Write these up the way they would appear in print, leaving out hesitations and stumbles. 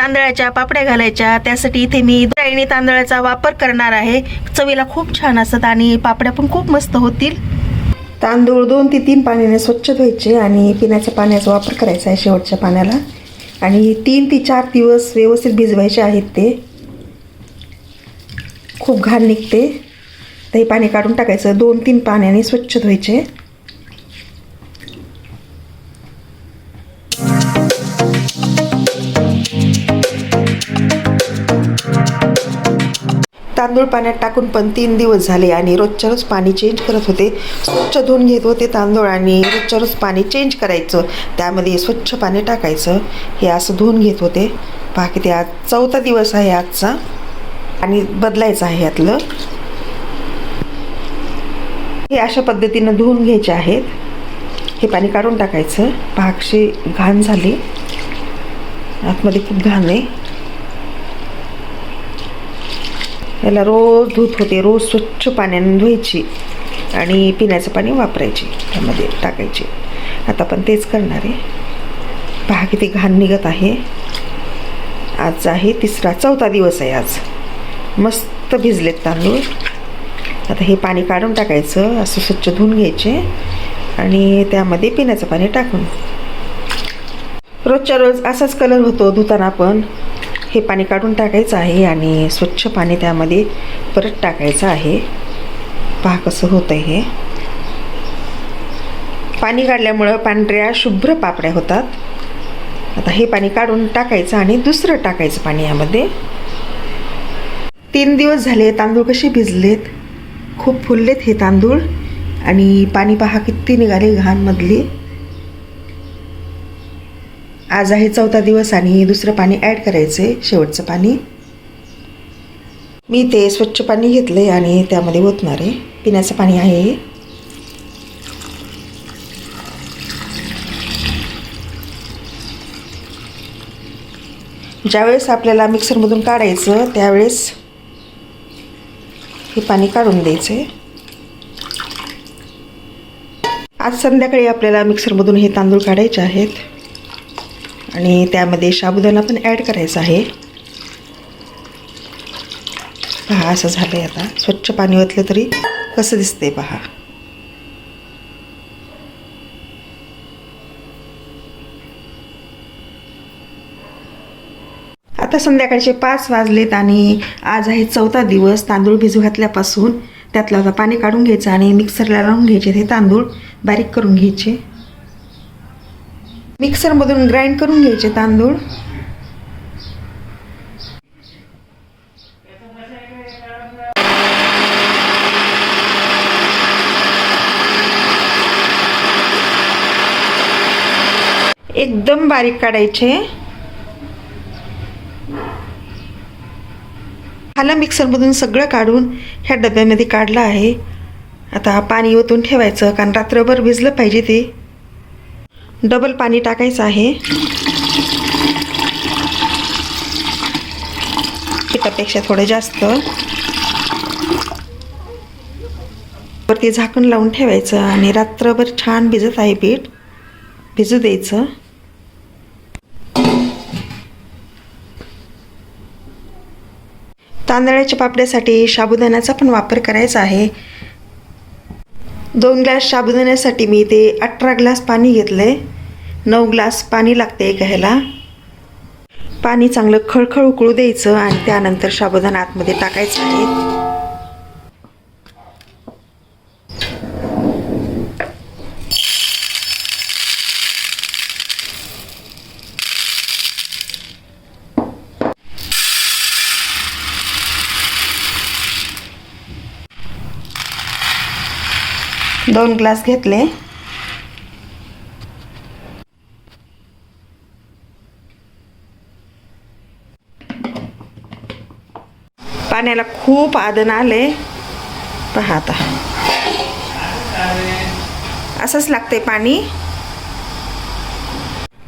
तांदळाच्या पापड्या घालायच्या, त्यासाठी इथे मी इंद्रायणी तांदळाचा वापर करणार आहे. चवीला खूप छान असतात आणि पापड्या पण खूप मस्त होतील. तांदूळ 2 ते 3 पाण्याने स्वच्छ धुवायचे आणि पिण्याच्या पाण्याचा वापर करायचा आहे शेवटच्या पाण्याला. आणि 3 ते 4 दिवस व्यवस्थित भिजवायचे आहेत. ते खूप घाण निघते, तर हे पाणी काढून टाकायचं. 2-3 पाण्याने स्वच्छ धुवायचे. तांदूळ पाण्यात टाकून पण 3 दिवस झाले आणि रोजच्या रोज पाणी चेंज करत होते. स्वच्छ धुवून घेत होते तांदूळ आणि रोजच्या रोज पाणी चेंज करायचं, त्यामध्ये स्वच्छ पाणी टाकायचं. हे असं धुवून घेत होते. पहा किती आज 4था दिवस आहे आजचा आणि बदलायचं आहे यातलं. हे अशा पद्धतीनं धुवून घ्यायचे आहेत. हे पाणी काढून टाकायचं. पहा कशी घाण झाली, आतमध्ये खूप घाण आहे. याला रोज धुत होते, रोज स्वच्छ पाण्याने धुवायची आणि पिण्याचं पाणी वापरायचे, त्यामध्ये टाकायचे. आता पण तेच करणार आहे. पहा किती घाण निघत आहे. आज आहे 4था दिवस आहे आज. मस्त भिजलेत तांदूळ. आता हे पाणी काढून टाकायचं, असं स्वच्छ धुवून घ्यायचे आणि त्यामध्ये पिण्याचं पाणी टाकून. रोजच्या रोज असाच कलर होतो धुताना पण. हे पाणी काढून टाकायचं आहे आणि स्वच्छ पाणी त्यामध्ये परत टाकायचं आहे. पहा कसं होतं हे. पाणी काढल्यामुळं पांढऱ्या शुभ्र पापड्या होतात. आता हे पाणी काढून टाकायचं आणि दुसरं टाकायचं पाणी यामध्ये. 3 दिवस झाले. तांदूळ कसे भिजलेत, खूप फुललेत हे तांदूळ. आणि पाणी पहा किती निघाले घाणमधली. आज आहे 4था दिवस आणि दुसरं पाणी ॲड करायचं आहे, शेवटचं पाणी. मी ते स्वच्छ पाणी घेतले आणि त्यामध्ये ओतणार आहे. पिण्याचं पाणी आहे. ज्यावेळेस आपल्याला मिक्सरमधून काढायचं त्यावेळेस हे पाणी काढून द्यायचं आहे. आज संध्याकाळी आपल्याला मिक्सरमधून हे तांदूळ काढायचे आहेत आणि त्यामध्ये साबुदाणा पण ॲड करायचा आहे. पहा असं झालं आहे. आता स्वच्छ पाणी ओतलं तरी कसं दिसतंय पहा. आता संध्याकाळचे 5 वाजलेत आणि आज आहे 4था दिवस. तांदूळ भिजू घातल्यापासून त्यातलं आता पाणी काढून घ्यायचं आणि मिक्सरला लावून घ्यायचे. ते तांदूळ बारीक करून घ्यायचे. मिक्सरमधून ग्राइंड करून घ्यायचे तांदूळ. एकदम बारीक काढायचे. हाला मिक्सरमधून सगळं काढून ह्या डब्यामध्ये काढलं आहे. आता पाणी ओतून ठेवायचं, कारण रात्रभर भिजलं पाहिजे ते. डबल पाणी टाकायचं आहे. पिठापेक्षा थोडं जास्त. वरती झाकण लावून ठेवायचं आणि रात्रभर छान भिजत आहे पीठ. भिजू द्यायचं. तांदळाच्या पापड्यासाठी साबुदाण्याचा पण वापर करायचा आहे. 2 ग्लास साबुदाण्यासाठी मी ते 18 ग्लास पाणी घेतले. 9 ग्लास पाणी लागते एका ह्याला. पाणी चांगलं खळखळ उकळू द्यायचं आणि त्यानंतर साबुदाणा आतमध्ये टाकायचा आहे. दोन ग्लास घेतले. पाण्याला खूप आदन आले. पहा आता असंच लागते पाणी.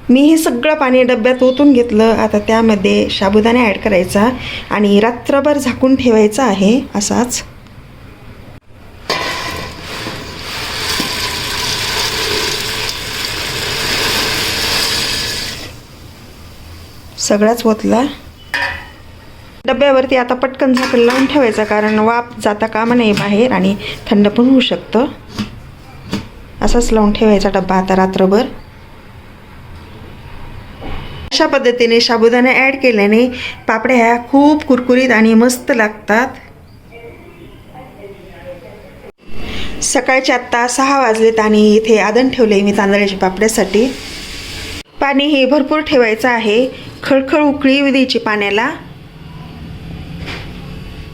मी हे सगळं पाणी डब्यात ओतून घेतलं. आता त्यामध्ये साबुदाणा ॲड करायचा आणि रात्रभर झाकून ठेवायचा आहे असाच. सगळाच ओतला. डब्यावरती आता पटकन झाकण लावून ठेवायचं, कारण वाफ जाता कामा नये बाहेर आणि थंड पण होऊ शकतं. असंच लावून ठेवायचा डब्बा आता रात्रभर. अशा पद्धतीने साबुदाणा ॲड केल्याने पापड्या ह्या खूप कुरकुरीत आणि मस्त लागतात. सकाळचे आत्ता 6 वाजलेत आणि इथे आदन ठेवले मी तांदळाच्या पापड्यासाठी. पाणी हे भरपूर ठेवायचं आहे. खळखळ उकळी द्यायची पाण्याला.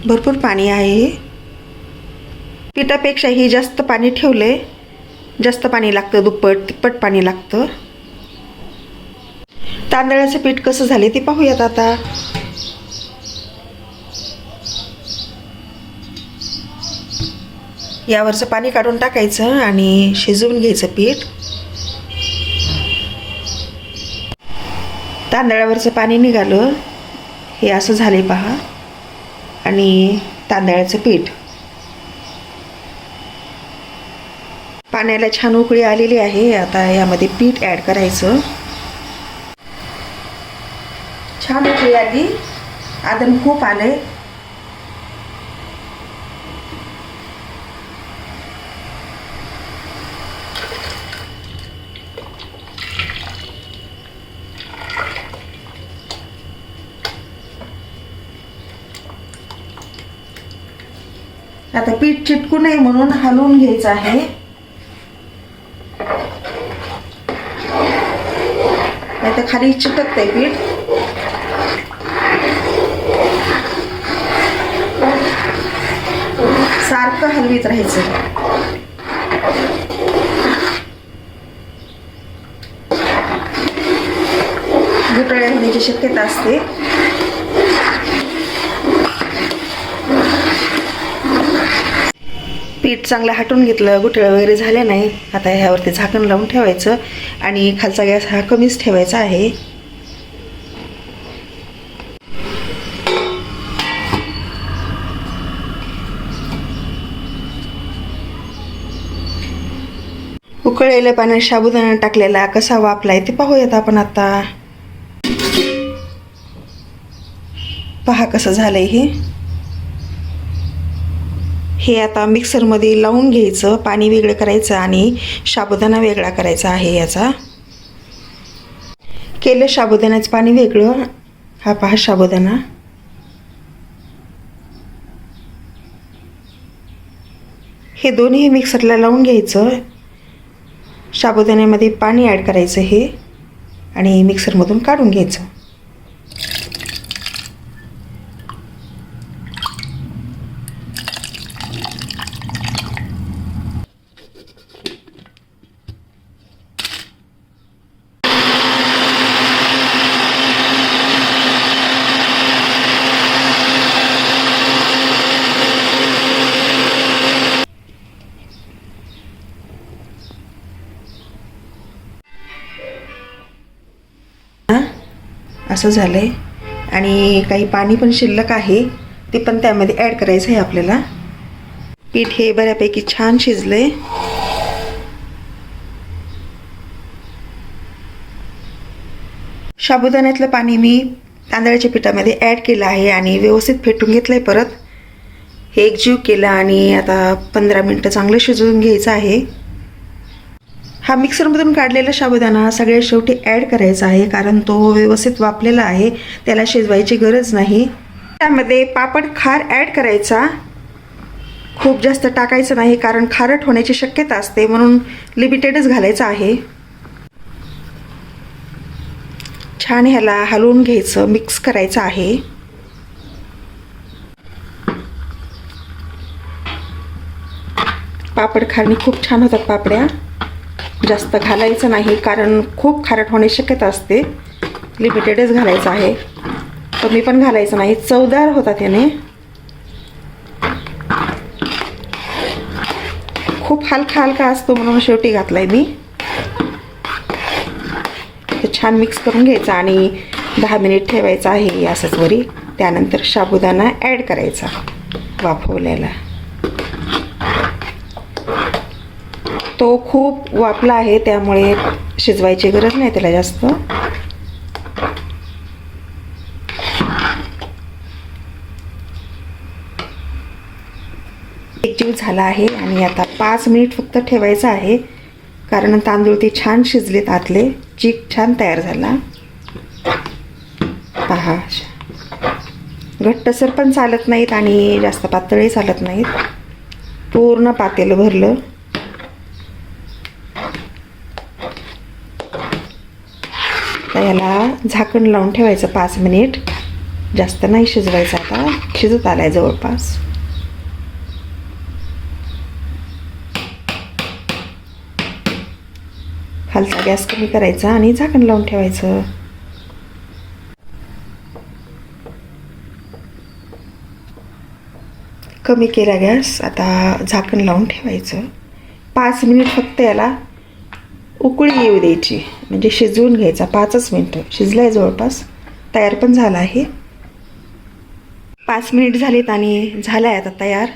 भरपूर पाणी आहे. पिठापेक्षाही जास्त पाणी ठेवले. जास्त पाणी लागतं, दुप्पट तिप्पट पाणी लागतं. तांदळाचं पीठ कसं झाले ते पाहूयात आता. यावरचं पाणी काढून टाकायचं आणि शिजवून घ्यायचं पीठ. तांदळावरचं पाणी निघालं, हे असं झाले पहा. आणि तांदळाचं पीठ, पाण्याला छान उकळी आलेली आहे. आता यामध्ये पीठ ॲड करायचं. छान उकळी आली, आदन खूप आलंय. आता पीठ चिटकू नये म्हणून हलवून घ्यायचं आहे. नाहीतर खाली चिटकतंय पीठ. सारखं हलवीत राहायचं. गुठळ्या होण्याची शक्यता असते. पीठ चांगलं हटून घेतलं, गुठळ्या वगैरे झाल्या नाही. आता ह्यावरती झाकण लावून ठेवायचं आणि खालचा गॅस हा कमीच ठेवायचा आहे. उकळलेल्या पाण्यात साबुदाणा टाकलेला कसा वाफलाय ते पाहूयात आपण आता. पहा कसं झालंय हे आता मिक्सरमध्ये लावून घ्यायचं. पाणी वेगळं करायचं आणि साबुदाणा वेगळा करायचा आहे. याचा केलं साबुदाण्याचं पाणी वेगळं. हा पहा साबुदाणा. हे दोन्ही मिक्सरला लावून घ्यायचं. साबुदाण्यामध्ये पाणी ॲड करायचं हे आणि मिक्सरमधून काढून घ्यायचं. असं झालंय. आणि काही पाणी पण शिल्लक आहे, ते पण त्यामध्ये ॲड करायचं आहे आपल्याला. पीठ हे बऱ्यापैकी छान शिजलंय. साबुदाण्यातलं पाणी मी तांदळाच्या पिठामध्ये ॲड केलं आहे आणि व्यवस्थित फेटून घेतलंय. परत हे एकजीव केलं आणि आता 15 मिनटं चांगलं शिजवून घ्यायचं आहे. हा मिक्सरमधून काढलेला साबुदाणा सगळ्यात शेवटी ॲड करायचा आहे, कारण तो व्यवस्थित वाफलेला आहे, त्याला शिजवायची गरज नाही. त्यामध्ये पापड खार ॲड करायचा. खूप जास्त टाकायचं नाही, कारण खारट होण्याची शक्यता असते, म्हणून लिमिटेडच घालायचं आहे. छान ह्याला हलवून घ्यायचं, मिक्स करायचं आहे. पापड खारणी खूप छान होतात पापड्या. जास्त घालायचं नाही, कारण खूप खारट होण्याची शक्यता असते. लिमिटेडच घालायचं आहे. कमी पण घालायचं नाही, चवदार होतात याने. खूप हलका हलका असतो म्हणून शेवटी घातलाय मी. ते छान मिक्स करून घ्यायचं आणि 10 मिनिट ठेवायचं आहे असंच वरी. त्यानंतर साबुदाणा ॲड करायचा वाफवलेला. तो खूप वाफला आहे, त्यामुळे शिजवायची गरज नाही त्याला जास्त. एकजीव झाला आहे आणि आता 5 मिनिट फक्त ठेवायचं आहे, कारण तांदूळ ते छान शिजलेत आतले, चीक छान तयार झाला. पहा, घट्टसर पण चालत नाहीत आणि जास्त पातळही चालत नाहीत, पूर्ण पातेलं भरलं. तर याला झाकण लावून ठेवायचं 5 मिनिट, जास्त नाही शिजवायचं. आता शिजत आलाय जवळपास. खालचा गॅस कमी करायचा आणि झाकण लावून ठेवायचं. कमी केला गॅस, आता झाकण लावून ठेवायचं. 5 मिनिट फक्त याला उकळी येऊ द्यायची, म्हणजे शिजवून घ्यायचा. 5च मिनटं शिजलाय जवळपास, तयार पण झाला आहे. 5 मिनिट झालीत आणि झालाय आता तयार.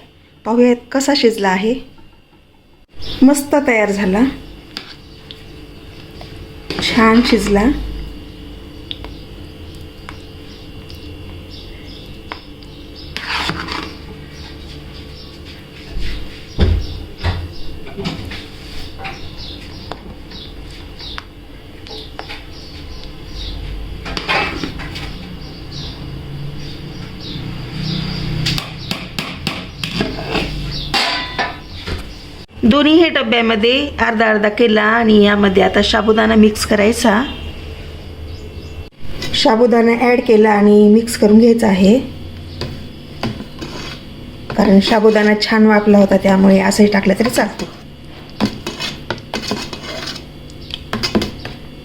पाहूयात कसा शिजला आहे. मस्त तयार झाला, छान शिजला. दोन्ही हे डब्यामध्ये अर्धा अर्धा केला आणि यामध्ये आता साबुदाणा मिक्स करायचा. साबुदाणा ॲड केला आणि मिक्स करून घ्यायचा आहे, कारण साबुदाणा छान वापला होता, त्यामुळे असंही टाकलं तरी चालतं.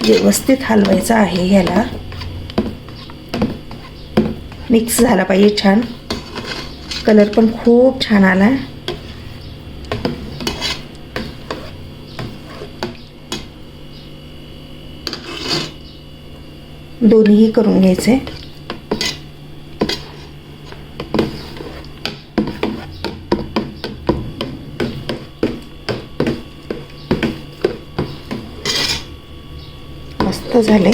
व्यवस्थित हलवायचं आहे. ह्याला मिक्स झाला पाहिजे छान. कलर पण खूप छान आला. दोन्हीही करून घ्यायचे. मस्त झाले.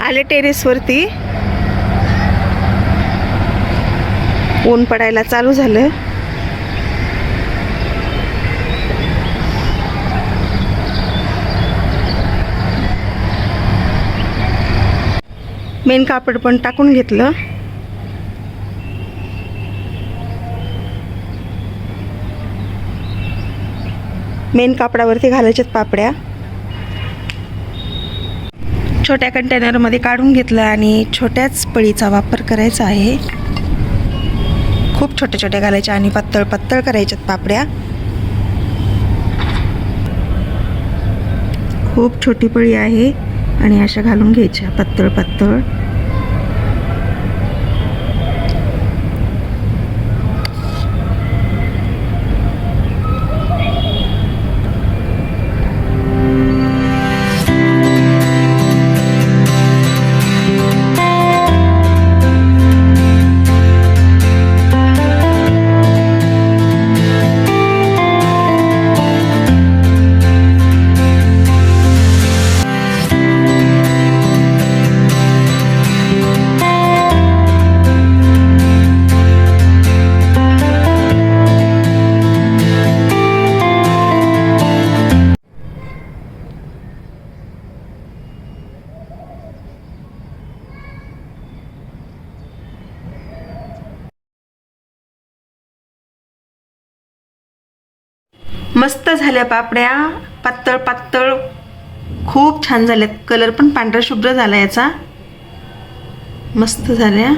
आले टेरेसवरती. ऊन पडायला चालू झालं. मेन कापड पण टाकून घेतलं. मेन कापडावरती घालायच्यात पापड्या. छोट्या कंटेनरमध्ये काढून घेतलं आणि छोट्याच पळीचा वापर करायचा आहे. खूप छोट्या छोट्या घालायच्या आणि पातळ पातळ करायच्यात पापड्या. खूप छोटी पळी आहे आणि अशा घालून घ्यायच्या पातळ पातळ. मस्त झाल्या पापड्या, पातळ पातळ, खूप छान झाल्यात. कलर पण पांढरा शुभ्र झाला याचा. मस्त झाल्या.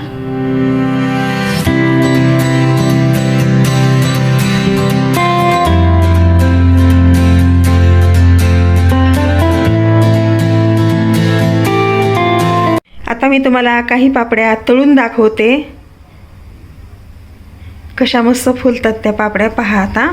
आता मी तुम्हाला काही पापड्या तळून दाखवते. कशा मस्त फुलतात त्या पापड्या, पहा आता.